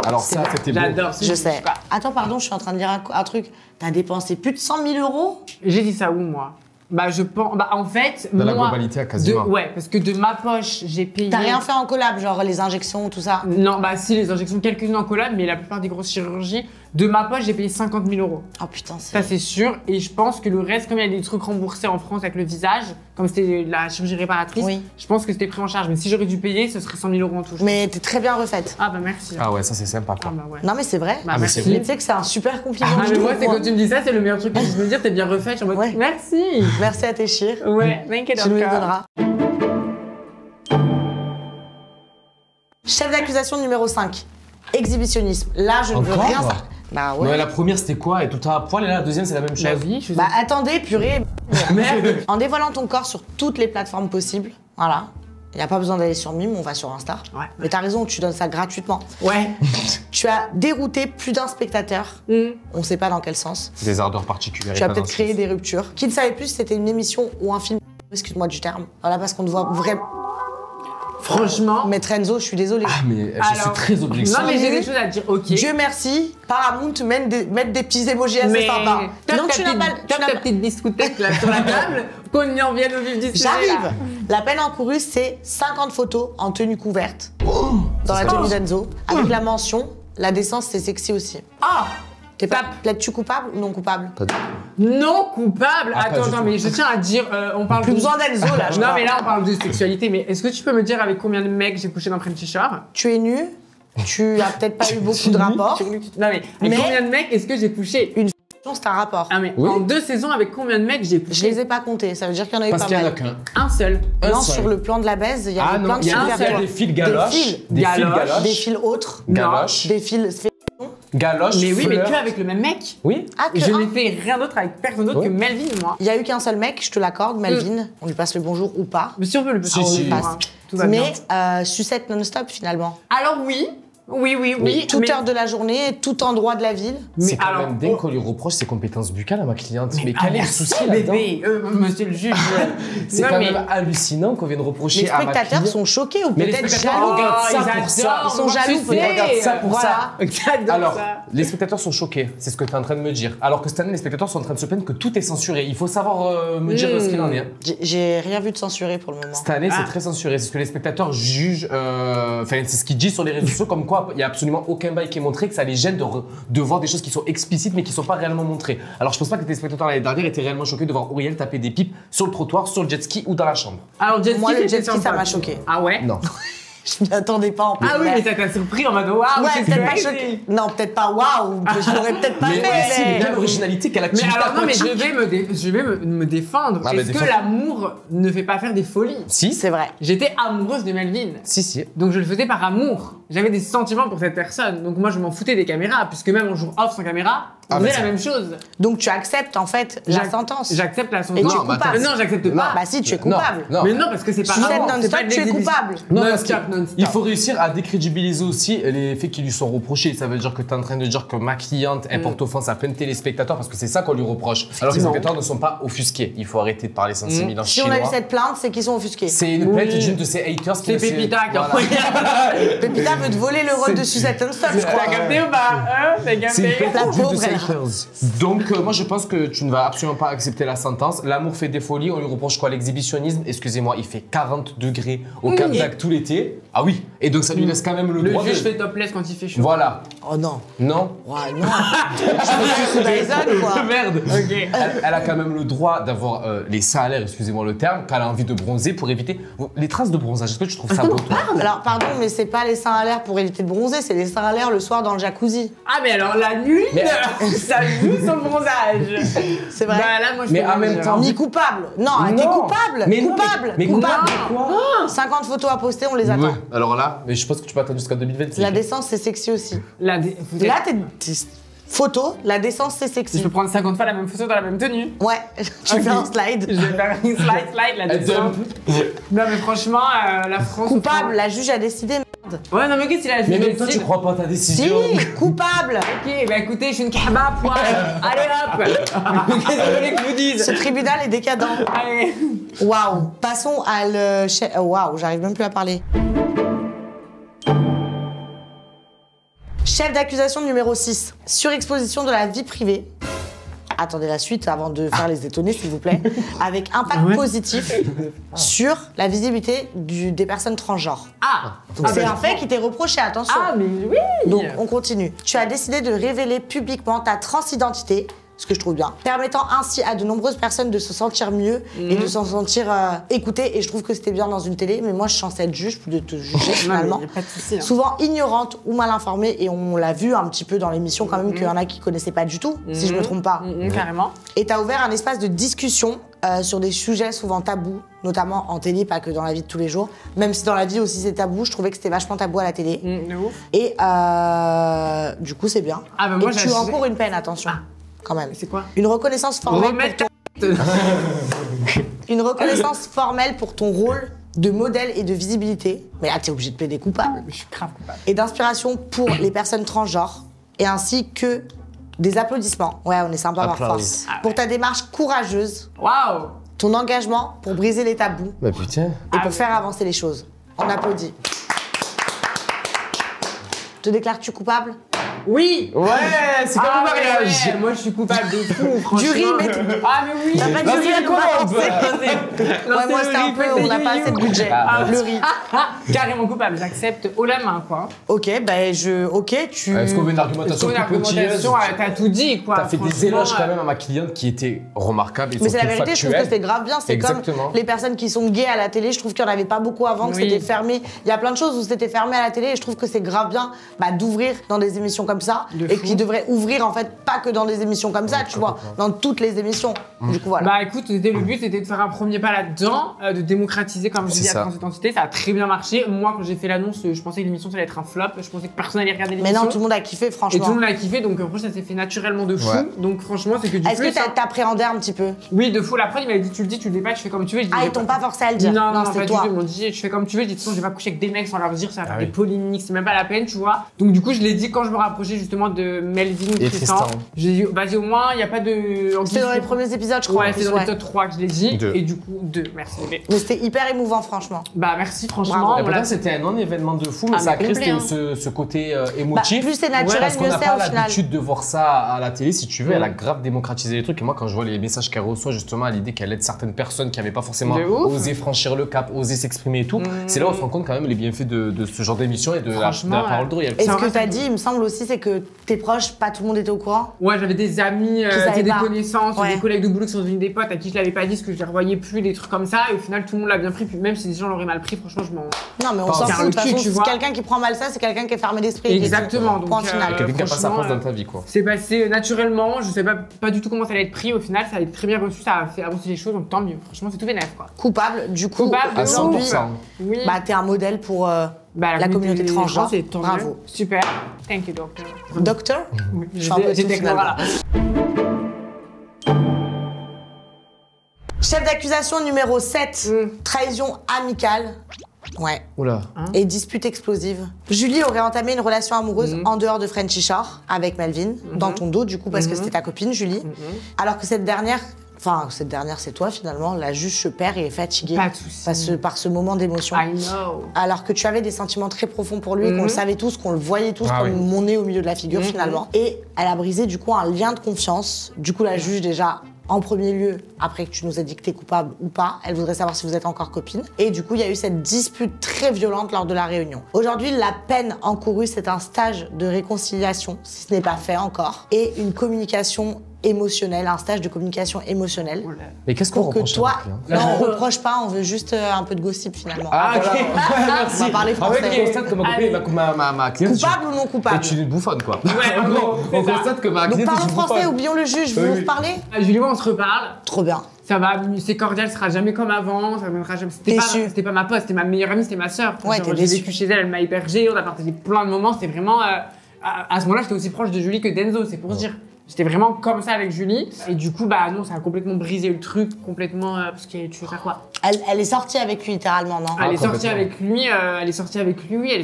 Alors, ça, c'était beau. J'adore. Je sais. Attends, pardon, je suis en train de dire un truc. T'as dépensé plus de 100 000 euros? J'ai dit ça où, moi? Bah, je pense. Bah, en fait. Dans la moi, globalité, quasiment. Ouais, parce que de ma poche, j'ai payé. T'as rien fait en collab, genre les injections, tout ça? Non, bah, si, les injections, quelques-unes en collab, mais la plupart des grosses chirurgies, de ma poche, j'ai payé 50 000 euros. Oh putain, c'est... Ça, c'est sûr. Et je pense que le reste, comme il y a des trucs remboursés en France avec le visage, comme c'était la chirurgie réparatrice, Oui. je pense que c'était pris en charge. Mais si j'aurais dû payer, ce serait 100 000 euros en tout. Mais t'es très bien refaite. Ah, bah, merci. Ah ouais, ça, c'est sympa, Ah, quoi. bah, ouais. Non mais c'est vrai. Bah, mais merci. c'est Mais tu sais que c'est un super compliment. Ah, je mais moi, trouve, c'est quand tu me dis ça, c'est le meilleur truc que je puisse me dire, t'es bien refait. Je suis en mode, Ouais. merci. Merci à tes chires. Ouais, t'inquiète, Tu nous les encore. donneras. Chef d'accusation numéro 5. Exhibitionnisme. Là, je ne veux Encore rien savoir. Bah ouais. Ouais, la première, c'était quoi? Et tout à poil, et là, la deuxième, c'est la même chose. Bah oui, je sais. Bah attendez, purée. Merde. En dévoilant ton corps sur toutes les plateformes possibles, voilà. Il n'y a pas besoin d'aller sur Mime, on va sur Insta. Ouais. Mais t'as raison, tu donnes ça gratuitement. Ouais. Tu as dérouté plus d'un spectateur. On sait pas dans quel sens. Des ardeurs particulières. Tu as peut-être créé des ruptures. Qui ne savait plus si c'était une émission ou un film. Excuse-moi du terme. Voilà, parce qu'on te voit vraiment. Franchement. Maître Enzo, je suis désolée. Ah, mais je suis Alors- très objectif. Non, mais j'ai des choses à dire, ok. Dieu merci, Paramount mettre des petits émojis assez mais sympas. tape tu n'as pas. tu ta n'as pas- petite discothèque là sur la table, qu'on y en vienne au vif du sujet. J'arrive. là. La peine encourue, c'est 50 photos en tenue couverte dans la ça tenue serait- d'Enzo, avec la mention la décence, c'est sexy aussi. Ah, Plaides-tu coupable ou non coupable? non coupable. Ah, pas Attends, du attends, tout. mais je tiens à dire, on parle Plus de... besoin d'Enzo là. je Non, crois. mais là, on parle de sexualité. Mais est-ce que tu peux me dire avec combien de mecs j'ai couché dans Frenchy Shore? Tu es nu, tu as peut-être pas eu beaucoup de rapports. Non, mais avec Mais- combien de mecs est-ce que j'ai couché? C'est un rapport. Ah, mais Oui. en 2 saisons, avec combien de mecs j'ai couché? Je les ai pas comptés, ça veut dire qu'il y en a eu Parce pas qu'il y en a mal. qu'un. Un seul. Un Non, seul. sur le plan de la baise, il y avait Ah plein non, de il y a super un seul, poids. des fils galoches. Des fils. Des fils Galoches. galoches. Des fils autres. Galoches. Des fils. Galoches. Mais oui, mais fleurs. que avec le même mec. Oui. Ah, que Je un. n'ai fait rien d'autre avec personne d'autre Ouais. que Melvin, moi. Il y a eu qu'un seul mec, je te l'accorde, Melvin. On lui passe le bonjour ou pas. Mais si on veut le Si, on si. le fera. Tout va bien. Mais sucette non-stop finalement. Alors oui, oui. Toute mais- heure de la journée, tout endroit de la ville. C'est quand alors, même dingue qu'on lui reproche ses compétences buccales à ma cliente. Mais ah, quel est le merci, souci là-dedans? bébé, monsieur le juge. C'est Non, quand mais- même hallucinant qu'on vienne reprocher Les à ma spectateurs cliente. sont choqués ou Mais les peut-être spectateurs jaloux. regardent ça ils pour ça. adorent, Ils sont moi, jaloux, tu peut-être. sais. Regarde ça pour Voilà. J'adore Alors, ça. les spectateurs sont choqués, c'est ce que tu es en train de me dire. Alors que cette année, les spectateurs sont en train de se plaindre que tout est censuré. Il faut savoir me dire ce qu'il en est. hein. J'ai rien vu de censuré pour le moment. Cette année, Ah. c'est très censuré. C'est ce que les spectateurs jugent. Enfin, c'est ce qu'ils disent sur les réseaux sociaux, comme quoi il n'y a absolument aucun bail qui est montré, que ça les gêne de voir des choses qui sont explicites mais qui ne sont pas réellement montrées. Alors, je pense pas que les spectateurs l'année dernière étaient réellement choqués de voir Auriel taper des pipes sur le trottoir, sur le jet ski ou dans la chambre. Alors, jet ski, Moi, le c'était jet ski, ça sympa. m'a choqué. Ah ouais? Non. Je m'y attendais pas en plus. Ah oui, mais ça t'a surpris en mode waouh, Ouais, c'est peut-être pas crazy. choqué. Non, peut-être pas waouh. Je l'aurais peut-être pas Mais fait. aussi, mais- quelle originalité, quelle Mais activité alors non, mais je aquatique. vais me défendre. Ah, mais Est-ce que défends. l'amour ne fait pas faire des folies? Si, C'est vrai. J'étais amoureuse de Melvin. si. Donc je le faisais par amour. J'avais des sentiments pour cette personne. Donc moi je m'en foutais des caméras, puisque même en jour off sans caméra, on Ah, mais faisait la ça- même chose. Donc tu acceptes en fait la sentence. J'accepte la Et sentence. tu es Non, mais coupable. Mais non, j'accepte pas. Bah si, tu es coupable. Non. Mais non, parce que c'est pas Sucette amour, c'est non-stop, pas de tu es l'exhibition. coupable. Non, parce Non-stop, non-stop. qu'il faut réussir à décrédibiliser aussi les faits qui lui sont reprochés. Ça veut dire que tu es en train de dire que ma cliente elle porte offense à plein de téléspectateurs parce que c'est ça qu'on lui reproche. Alors que les Effectivement. spectateurs ne sont pas offusqués. Il faut arrêter de parler 106 000 en Si on a eu chinois. cette plainte, c'est qu'ils sont offusqués. C'est une plainte d'une de ses haters qui C'est ne sait- Pépita qui a Voilà. envoyé. Pépita veut te voler le rôle de Suzette non-stop, je crois. T'as capté ou pas? Hein? T'as C'est une capté? plainte La d'une de pauvre, ses elle Donc, moi, je pense que tu ne vas absolument pas accepter la sentence. L'amour fait des folies. On lui reproche quoi? L'exhibitionnisme. Excusez-moi, il fait 40 degrés au Cap d'Agde tout l'été. Ah oui. Et donc, ça lui laisse quand même le droit. Le juge fait topless quand il fait chaud. Voilà. Oh non. Non. Ouais, non. Je me suis Dyson, quoi. Merde. Ok. Elle a quand même le droit d'avoir les seins à l'air, excusez-moi le terme, quand elle a envie de bronzer pour éviter les traces de bronzage. Est-ce que tu trouves ça beau, toi? Alors, pardon, mais c'est pas les seins à l'air pour éviter de bronzer, c'est les seins à l'air le soir dans le jacuzzi. Ah, mais alors la lune, ça joue son bronzage. C'est vrai. Bah là, moi, je Mais peux en pas même dire. temps- Ni coupable. Non, t'es Non. coupable. Mais non, coupable. mais coupable. quoi? 50 photos à poster, on les attend. Ouais. Alors là, mais je pense que tu peux attendre jusqu'à 2026. La décence, c'est sexy aussi. Vous êtes- Là, t'es photo, la décence, c'est Je sexy. peux prendre 50 fois la même photo dans la même tenue. Ouais, tu fais un Je slide. vais faire une slide, la Elle descente. dump. Non, mais franchement, la France. Coupable, la juge a décidé, merde. Ouais, non, mais qu'est-ce qu'il a Mais même toi, tu crois pas à ta Si, décision. coupable. Ok, bah écoutez, je suis une kaba, point. Allez hop. Qu'est-ce que vous voulez que je vous dise? Ce tribunal est décadent. Allez. Waouh. Passons à le... Waouh, j'arrive même plus à parler. Chef d'accusation numéro 6. Surexposition de la vie privée. Attendez la suite avant de faire les étonner, s'il vous plaît. Avec impact positif sur la visibilité des personnes transgenres. Ah. C'est un fait qui t'est reproché, attention. Ah, mais oui. Donc, on continue. Tu as décidé de révéler publiquement ta transidentité, ce que je trouve bien, permettant ainsi à de nombreuses personnes de se sentir mieux et de s'en sentir écoutées. Et je trouve que c'était bien dans une télé, mais moi, je suis censée être juge, de te juger finalement. Non, mais y a pas de souci, hein. Souvent ignorante ou mal informée, et on l'a vu un petit peu dans l'émission quand même, qu'il y en a qui connaissaient pas du tout, si je me trompe pas. Carrément. Et tu as ouvert un espace de discussion sur des sujets souvent tabous, notamment en télé, pas que dans la vie de tous les jours. Même si dans la vie aussi c'est tabou, je trouvais que c'était vachement tabou à la télé. De ouf. Et du coup, c'est bien. Ah, bah moi, et tu j'ai- encours une peine, attention. Quand même. C'est quoi? Une reconnaissance formelle Remettre pour une reconnaissance formelle pour ton rôle de modèle et de visibilité. Mais là, t'es obligé de plaider coupable. Je suis grave coupable. Et d'inspiration pour les personnes transgenres. Et ainsi que des applaudissements. Ouais, on est sympa parfois. Applause. Pour ta démarche courageuse, Waouh. ton engagement pour briser les tabous Bah putain. et pour faire avancer les choses. On applaudit. Te déclares-tu coupable? Oui. Ouais, c'est comme un mariage. Ouais, moi, je suis coupable de fou, franchement. Jury, mais Ah, mais oui. T'as pas de Là, jury c'est à nous comment, balancer. Ouais, Ouais, moi, c'était un peu, on n'a pas assez de budget. Le riz. Carrément coupable, j'accepte haut la main, quoi. Ok, ben tu... Est-ce qu'on veut une argumentation Une plus argumentation, pointilleuse? t'as tout dit, quoi. T'as fait des Franchement, éloges quand même à ma cliente qui étaient remarquables et Mais c'est la surtout vérité, je trouve que factuels. c'était grave bien. C'est Exactement. comme les personnes qui sont gays à la télé, je trouve qu'il n'y en avait pas beaucoup avant, que Oui. c'était fermé. Il y a plein de choses où c'était fermé à la télé et je trouve que c'est grave bien d'ouvrir dans des émissions comme ça De et fou. qui devrait ouvrir en fait pas que dans des émissions comme ça, tu vois, dans toutes les émissions. Du coup, voilà. Bah écoute, le but c'était de faire un premier pas là-dedans, de démocratiser, comme je C'est dis, ça. la transidentité. Ça a très bien marché. Moi, quand j'ai fait l'annonce, je pensais que l'émission ça allait être un flop. Je pensais que personne allait regarder Mais l'émission. non, tout le monde a kiffé, Et tout franchement. le monde a kiffé, donc franchement, ça s'est fait naturellement de fou. Ouais. Donc franchement, c'est que du Est-ce plus, que t'appréhendais un petit peu? Oui, de fou. La preuve, il m'avait dit, tu le dis, tu le dis pas, tu fais comme tu veux. Je dis, Ah, j'ai ils t'ont pas forcé à le dire. Non, non, c'est pas toi. du tout. Ils m'ont dit, tu fais comme tu veux. Je dis, de toute façon, je vais pas coucher avec des mecs sans leur dire, ça va faire Ah des oui. polémiques, c'est même pas la peine, tu vois. Donc, du coup, je l'ai dit quand je me rapprochais justement de Melvin Et Tristan. Tristan. J'ai dit, vas-y, au moins, il n'y a pas de. C'était dans les premiers épisodes, je crois. Ouais, en c'est plus, dans l'épisode 3 que je l'ai dit. Deux. Et du coup, 2. Merci, bébé. Mais c'était hyper émouvant, franchement. Bah, merci, franchement. Bravo. Et on pourtant, l'a- c'était un non-événement de fou, mais Ah, ça a mais créé complet, hein. ce côté Bah, émotif. plus c'est naturel, parce qu'on mieux n'a c'est pas au final. l'habitude de voir ça à la télé, si tu veux. Elle a grave démocratisé les trucs. Et moi, quand je vois les messages qu'elle reçoit, justement, à l'idée qu'elle aide certaines personnes qui n'avaient pas forcément De ouf. osé franchir le cap, osé s'exprimer et tout, c'est là où on se rend compte quand même les bienfaits de ce genre d'émission et de la Franchement, parole d'eau. Et C'est ce un que vrai t'as tabou. dit, il me semble aussi, c'est que tes proches, pas tout le monde était au courant. Ouais, j'avais des amis, savaient des pas. connaissances, Ouais. des collègues de boulot qui sont devenus des potes à qui je l'avais pas dit, parce que je les revoyais plus, des trucs comme ça. Et au final, tout le monde l'a bien pris. Puis même si des gens l'auraient mal pris, franchement, je m'en. Non, mais on Pas s'en un fout. De toute cul, façon, tu si vois. quelqu'un qui prend mal ça, c'est quelqu'un qui est fermé d'esprit. Exactement. Donc, Point final. Quelqu'un qui n'a pas sa franchement, place dans ta vie, quoi. C'est passé naturellement. Je sais pas du tout comment ça allait être pris. Au final, ça a été très bien reçu. Ça a fait avancer les choses. Donc tant mieux. Franchement, c'est tout vénève, quoi. Coupable, du coup, Coupable de À aujourd'hui, 100%. Oui. bah, t'es un modèle pour la communauté transgenre. c'est tant Bravo. mieux. Super. Thank you, docteur. Docteur. Oui, Je suis un peu j'étais tout, claire, voilà. Chef d'accusation numéro 7, Mm. trahison amicale. Ouais. Oula. Et dispute explosive. Julie aurait entamé une relation amoureuse Mhm. en dehors de Frenchy Shore avec Melvin, dans ton dos du coup, parce que c'était ta copine Julie. Alors que cette dernière enfin cette dernière c'est toi finalement, la juge se perd et est fatiguée Pas de soucis. par ce moment d'émotion. I know. Alors que tu avais des sentiments très profonds pour lui, qu'on le savait tous, qu'on le voyait tous comme mon nez au milieu de la figure finalement. Et elle a brisé du coup un lien de confiance. Du coup la juge déjà, en premier lieu, après que tu nous as dit que t'es coupable ou pas, elle voudrait savoir si vous êtes encore copine. Et du coup il y a eu cette dispute très violente lors de la réunion. Aujourd'hui la peine encourue c'est un stage de réconciliation, si ce n'est pas fait encore, et une communication émotionnelle, un stage de communication émotionnelle. Mais qu'est-ce qu'on Pour que reproche toi, à notre client? non, on reproche pas, on veut juste un peu de gossip finalement. Ah, ok. voilà. Merci. On va parler français. En fait, on constate que ma cliente... Coupable ou non coupable? Tu es une bouffonne, quoi. Ouais, en gros, on c'est ça. constate que ma Donc cliente est parlons une français, bouffonne. oublions le juge, vous Oui, vous oui. reparlez? Julie, on se reparle. Trop bien. Ça va, c'est cordial, ce sera jamais comme avant, ça reviendra jamais. Déçu. C'était pas ma pote, c'était ma meilleure amie, c'était ma sœur. Ouais, Genre, t'es j'ai déçu. vécu chez elle, elle m'a hébergé, on a partagé plein de moments, c'était vraiment. À ce moment-là, j'étais aussi proche de Julie que d'Enzo, c'est pour se dire. J'étais vraiment comme ça avec Julie. Et du coup, bah non, ça a complètement brisé le truc, complètement. Parce que tu veux faire quoi? Elle est sortie avec lui littéralement, non? Elle est sortie complètement. avec lui, elle est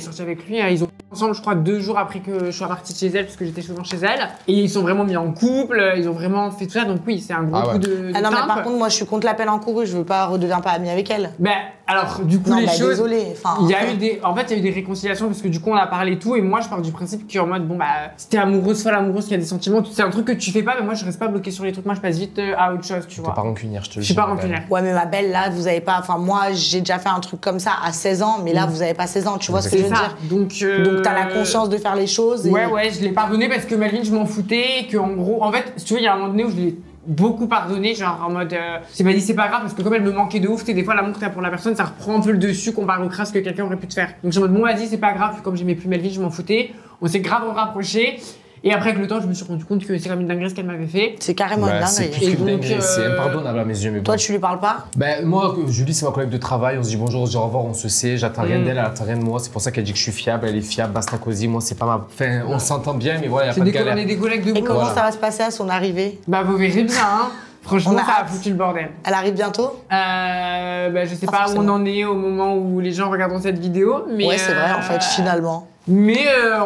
sortie avec lui. Ils ont ensemble, je crois, 2 jours après que je sois partie de chez elle, parce que j'étais souvent chez elle. Et ils sont vraiment mis en couple, ils ont vraiment fait tout ça. Donc oui, c'est un gros coup de Ah non, mais timbre. par contre, moi je suis contre la peine encourue, je veux pas redevenir pas amie avec elle. Ben, alors, du coup, Non, les bah choses. désolée, enfin. Il y a eu des, en fait, il y a eu des réconciliations parce que du coup, on a parlé et tout. Et moi, je pars du principe qu'en mode, bon, bah, si t'es amoureuse, folle amoureuse, qu'il y a des sentiments, c'est un truc que tu fais pas, mais moi, je reste pas bloqué sur les trucs. Moi, je passe vite à autre chose, tu T'es vois. pas rancunière, je te le Je dis. suis pas ma belle. rancunière. Ouais, mais ma belle, là, vous avez pas. Enfin, moi, j'ai déjà fait un truc comme ça à 16 ans, mais là, vous avez pas 16 ans, tu vois ce que je C'est veux ça. dire? Donc, t'as la conscience de faire les choses. Et... Ouais, je l'ai pardonné parce que Melvin, je m'en foutais. Et que, en gros, en fait, si tu veux, il y a un moment donné où je l'ai beaucoup pardonné, genre en mode. C'est pas dit, c'est pas grave parce que comme elle me manquait de ouf, tu sais, des fois, l'amour que t'as pour la personne, ça reprend un peu le dessus comparé au crasse que quelqu'un aurait pu te faire. Donc, je suis en mode, bon, vas-y, c'est pas grave. Puis, comme j'aimais plus Melvin, je m'en foutais. On s'est grave rapprochés. Et après, avec le temps, je me suis rendu compte que c'est comme une dinguerie ce qu'elle m'avait fait. C'est carrément une Ouais, c'est dinguerie. plus Et qu'une donc, dinguerie, c'est impardonnable à mes yeux, mais bon. Toi, tu lui parles pas? Ben, moi, Julie, c'est ma collègue de travail. On se dit bonjour, on se dit au revoir, on se sait. J'attends rien d'elle, elle attend rien de moi. C'est pour ça qu'elle dit que je suis fiable, elle est fiable, basta cosy. Moi, c'est pas ma. Enfin, on s'entend bien, mais voilà, y a C'est pas de des galère. collègues, des collègues de Et boulot. comment Voilà. ça va se passer à son arrivée? Bah, vous verrez bien, hein. Franchement, On a ça a hâte. foutu le bordel. Elle arrive bientôt? Bah, je sais Pas pas où on forcément. en est au moment où les gens regarderont cette vidéo, mais. Ouais, c'est vrai, en fait, finalement. Mais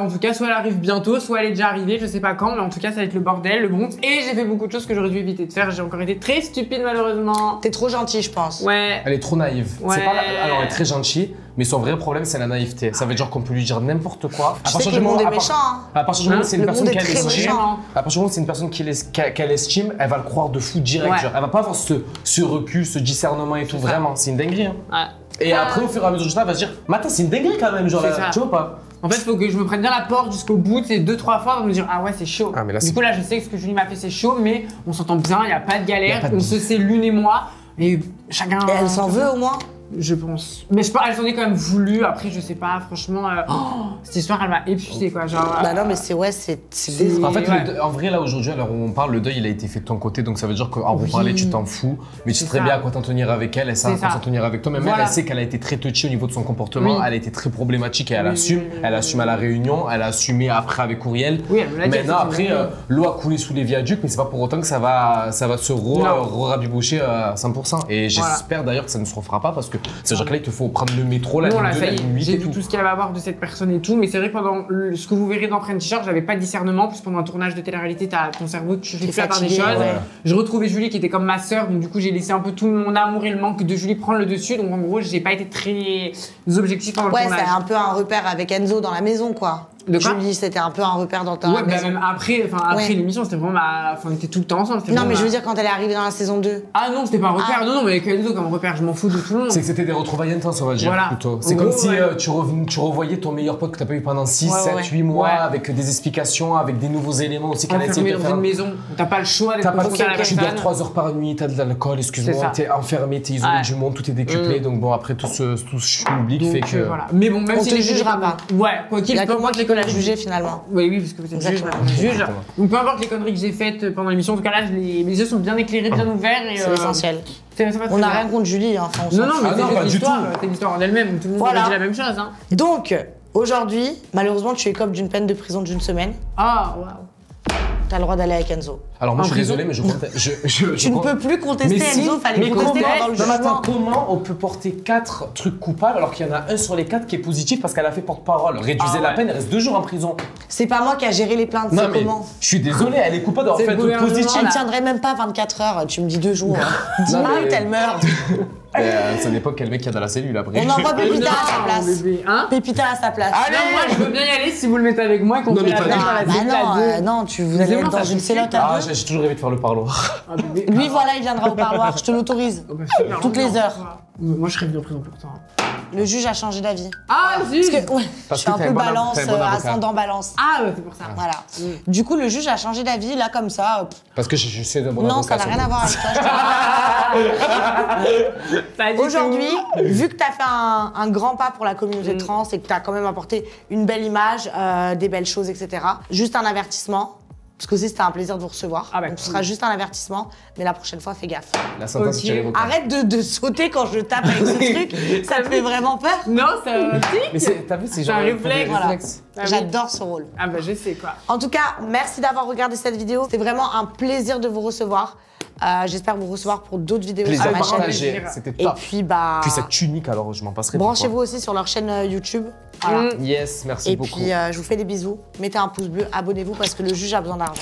en tout cas, soit elle arrive bientôt, soit elle est déjà arrivée, je sais pas quand, mais en tout cas, ça va être le bordel, le Bronx. Et j'ai fait beaucoup de choses que j'aurais dû éviter de faire. J'ai encore été très stupide, malheureusement. T'es trop gentil, je pense. Ouais. Elle est trop naïve. Ouais. C'est pas alors, elle est très gentille, mais son vrai problème, c'est la naïveté. Ça veut dire qu'on peut lui dire n'importe quoi. Tu sais que le monde est méchant, hein. À partir du moment où c'est une Le personne monde est qu'elle très estime, méchant. à partir du moment où c'est une personne qu'elle estime, elle va le croire de fou direct. Ouais. Genre, elle va pas avoir ce recul, ce discernement et tout. ça. Vraiment, c'est une dinguerie. Hein. Ouais. Et après, au fur et à mesure du temps, elle va se dire, mais attends, c'est une dinguerie quand même, genre, C'est là, ça. tu vois pas? En fait, il faut que je me prenne bien la porte jusqu'au bout, c'est 2-3 fois, pour me dire ah ouais, c'est chaud. Ah, mais là, du c'est- coup, là, je sais que ce que Julie m'a fait, c'est chaud, mais on s'entend bien, il y a pas de Y a galère, pas de on bif. se sait l'une et moi, et chacun. Et elle s'en veut au moins? Je pense. Mais je pense, elle s'en est quand même voulu. Après, je sais pas, franchement, cette histoire, elle m'a épuisé, quoi. Genre, Bah non, mais c'est ouais, c'est décevant. En fait, Ouais. en vrai, là, aujourd'hui, alors on parle, le deuil, il a été fait de ton côté, donc ça veut dire qu'en reparler, tu t'en fous. Mais tu sais C'est très ça. bien à quoi t'en tenir avec elle, elle sait à C'est quoi ça. s'en tenir avec toi. Même Voilà. elle sait qu'elle a été très touchée au niveau de son comportement, Oui. elle a été très problématique et elle Oui, assume. oui, oui, Elle oui, assume oui. à la réunion, elle a assumé après avec Auriel. Oui, elle me l'a dit, Maintenant, elle s'est après, dit, l'eau a coulé sous les viaducs, mais c'est pas pour autant que ça va se Non. rabiboucher à 100%. Et j'espère d'ailleurs que ça ne se refera pas parce que ça veut dire que là, il te faut prendre le métro, la Bon, ligne là, 2, ça la y ligne est, 8 j'ai et vu tout. tout ce qu'il y avait à voir de cette personne et tout, mais c'est vrai que pendant ce que vous verrez dans French T-shirt, j'avais pas de discernement, plus pendant un tournage de télé-réalité, t'as ton cerveau, tu T'es réfléchis à part des fatigué, choses. ouais. Je retrouvais Julie qui était comme ma sœur, donc du coup j'ai laissé un peu tout mon amour et le manque de Julie prendre le dessus, donc en gros j'ai pas été très objectif pendant Ouais, le tournage. c'est un peu un repère avec Enzo dans la maison, quoi. De quoi Julie, c'était un peu un repère dans ta Ouais, bah maison. même après Ouais. l'émission, c'était vraiment on était tout le temps ensemble. c'était Non, vraiment mais je veux ma- dire, quand elle est arrivée dans la saison 2. Ah non, c'était pas un repère, non, mais avec Enzo comme repère, je m'en fous de tout le monde. C'est que c'était des retrouvailles intenses, on va dire, Voilà. plutôt. C'est En comme gros, si ouais. tu revoyais ton meilleur pote que t'as pas eu pendant 6, Ouais, 7, ouais. 8 mois, Ouais. avec des explications, avec des nouveaux éléments aussi qu'elle a essayé Enfermé de dans faire. une maison, t'as pas le choix d'être T'as pas confronté à la tu dors personne. 3 heures par nuit, t'as de l'alcool, C'est excuse-moi, ça. t'es enfermé, t'es isolé Ouais. du monde, tout est décuplé. Donc bon, après tout ce schmilblick Donc, fait que. voilà. Mais bon, même On si te les jugera conneries- pas. Ouais, quoi Il qu'il y a que peu moi importe qui les peux la conneries. juger finalement. Oui, parce que vous êtes juge, Exactement. madame la juge. Exactement. Donc peu importe les conneries que j'ai faites pendant l'émission, en tout cas là, mes yeux sont bien éclairés, bien ouverts. Et, C'est l'essentiel. ça va très On n'a bien. rien contre Julie, hein. Enfin, on Non, s'en non, fout. mais Ah c'est non, juste pas du l'histoire, tout. c'est l'histoire en elle-même, tout le monde Voilà. aurait dit la même chose. Hein. Donc, aujourd'hui, malheureusement, tu écopes d'une peine de prison d'1 semaine. Ah, waouh. T'as le droit d'aller avec Enzo. Alors moi En je suis prison désolé mais je compte. Tu ne peux plus contester, Enzo, fallait contester pendant le Non, mais attends, jugement. comment on peut porter 4 trucs coupables alors qu'il y en a un sur les 4 qui est positif parce qu'elle a fait porte-parole? Réduisez la peine, elle reste 2 jours en prison. C'est pas moi qui a géré les plaintes, Non c'est mais comment? je suis désolé, elle est coupable d'avoir C'est fait un le truc gouvernement, positif. Elle là. tiendrait même pas 24 heures, tu me dis 2 jours. 10 Non, mais- minutes, elle meurt. Ça dépend quel mec qu'il y a dans la cellule après. On envoie Pépita à sa Non, place. bébé, hein? Pépita à sa place. Non, moi je veux bien y aller si vous le mettez avec moi et qu'on Non, fait mais la pas fête du dans la Bah cellule à non, deux. non, tu vous allez moi, être dans ça une me cellule Ah, à deux. j'ai toujours rêvé de faire le parloir. Ah, bébé. Lui, voilà, il viendra au parloir, je te l'autorise. Oh, bah, super, Toutes les non. heures. Moi je serais bien prison pour toi. Le juge a changé d'avis. Ah, zut! Parce que, ouais, Parce je suis que un t'as peu un bon balance, t'as un bon avocat. ascendant balance. Ah, ouais, c'est pour ça. Voilà. Du coup, le juge a changé d'avis, là, comme ça. Parce que je sais d'un bon Non, avocat. ça n'a rien à voir avec toi. Pas du Aujourd'hui, tout. vu que tu as fait un grand pas pour la communauté trans et que tu as quand même apporté une belle image, des belles choses, etc., juste un avertissement. Parce que aussi, c'était un plaisir de vous recevoir. Ah bah, Donc, ce cool. sera juste un avertissement. Mais la prochaine fois, fais gaffe. La sentence Ok. est irrévocable. Arrête de sauter quand je tape avec ce truc. Ça te fait vraiment peur. Non, ça Mais t'as vu, c'est C'est genre un des réflexe. Voilà. réflexes. Ah oui. J'adore ce rôle. Ah, bah je sais quoi. En tout cas, merci d'avoir regardé cette vidéo. C'était vraiment un plaisir de vous recevoir. J'espère vous recevoir pour d'autres vidéos Plaisir sur ma chaîne. partagé, plaisir. c'était Et top. puis, bah, Puis cette tunique alors, je m'en passerai. pour branchez-vous aussi sur leur chaîne YouTube. toi. Voilà. Yes, merci Et beaucoup. puis, je vous fais des bisous. Mettez un pouce bleu, abonnez-vous parce que le juge a besoin d'argent.